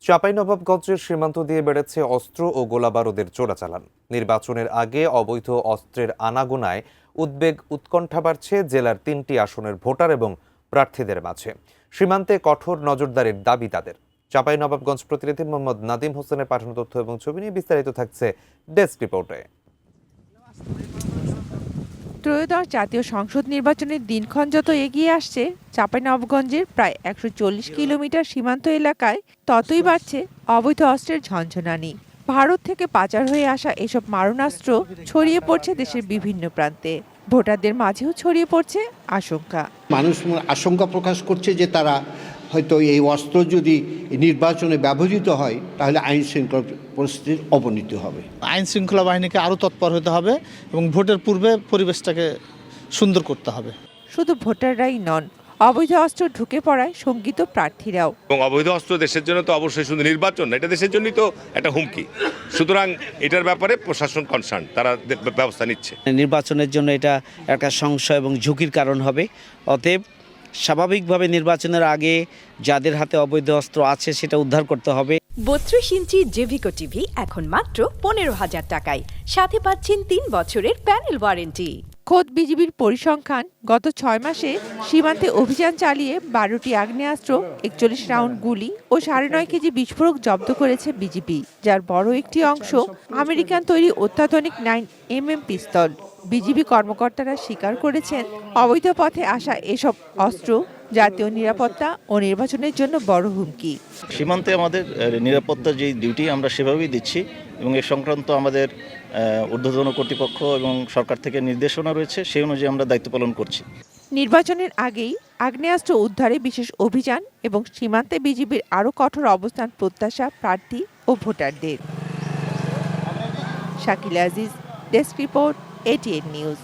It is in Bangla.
চাঁপাইনবাবগঞ্জের সীমান্ত দিয়ে বেড়েছে অস্ত্র ও গোলাবারুদের চোরাচালান। নির্বাচনের আগে অবৈধ অস্ত্রের আনাগোনায় উদ্বেগ উৎকণ্ঠা বাড়ছে জেলার ৩টি আসনের ভোটার এবং প্রার্থীদের মাঝে। সীমান্তে কঠোর নজরদারির দাবি তাদের। চাঁপাইনবাবগঞ্জ প্রতিনিধি মোহাম্মদ নাদিম হোসেনের পাঠানো তথ্য এবং ছবি নিয়ে বিস্তারিত থাকছে ডেস্ক রিপোর্টে। ত্রয়োদশ জাতীয় সংসদ নির্বাচনের দিনক্ষণ যত এগিয়ে আসছে, চাঁপাইনবাবগঞ্জের প্রায় ১৪০ কিলোমিটার সীমান্ত এলাকায় ততই বাড়ছে অবৈধ অস্ত্রের ঝনঝনানি। ভারত থেকে পাচার হয়ে আসা এসব মারণাস্ত্র ছড়িয়ে পড়ছে দেশের বিভিন্ন প্রান্তে। ভোটারদের মাঝেও ছড়িয়ে পড়ছে আশঙ্কা। মানুষ আশঙ্কা প্রকাশ করছে যে তারা হয়তো এই অস্ত্র যদি নির্বাচনে ব্যবহৃত হয় তাহলে আইন শৃঙ্খলা পরিস্থিতির অবনতি হবে। আইন শৃঙ্খলা বাহিনীকে আরও তৎপর হতে হবে এবং ভোটের পূর্বে পরিবেশটাকে সুন্দর করতে হবে। শুধু ভোটাররাই নন, অবৈধ অস্ত্র ঢুকে পড়ায় শঙ্কিত প্রার্থীরাও। এবং অবৈধ অস্ত্র দেশের জন্য তো অবশ্যই শুধু নির্বাচন না, এটা দেশের জন্যই তো একটা হুমকি। সুতরাং এটার ব্যাপারে প্রশাসন কনসার্ন, তারা ব্যবস্থা নিচ্ছে। নির্বাচনের জন্য এটা একটা সংশয় এবং ঝুঁকির কারণ হবে। অতএব স্বাভাবিকভাবে নির্বাচনের আগে যাদের হাতে অবৈধ অস্ত্র আছে সেটা উদ্ধার করতে হবে। ৩২ ইঞ্চি জেভিকো টিভি এখন মাত্র ১৫,০০০ টাকায়, সাথে পাচ্ছেন ৩ বছরের প্যানেল ওয়ারেন্টি। খোদ বিজিবির পরিসংখ্যান, গত ৬ মাসে সীমান্তে অভিযান চালিয়ে ১২টি আগ্নেয়াস্ত্র, ৪১ রাউন্ড গুলি ও ৯.৫ কেজি বিস্ফোরক জব্দ করেছে বিজিবি, যার বড় একটি অংশ আমেরিকান তৈরি অত্যাধুনিক 9mm পিস্তল। বিজিবি কর্মকর্তারা স্বীকার করেছেন, অবৈধ পথে আসা এসব অস্ত্র জাতীয় নিরাপত্তা ও নির্বাচনের জন্য বড় হুমকি। সীমান্তে আমাদের নিরাপত্তার যে ডিউটি আমরা সেভাবেই দিচ্ছি এবং এ সংক্রান্ত আমাদের ঊর্ধ্বতন কর্তৃপক্ষ এবং সরকার থেকে নির্দেশনা রয়েছে, সেই অনুযায়ী আমরা দায়িত্ব পালন করছি। নির্বাচনের আগেই আগ্নেয়াস্ত্র উদ্ধারে বিশেষ অভিযান এবং সীমান্তে বিজিবির আরও কঠোর অবস্থান প্রত্যাশা প্রার্থী ও ভোটারদের। Shakila Aziz, desk report, ATN news.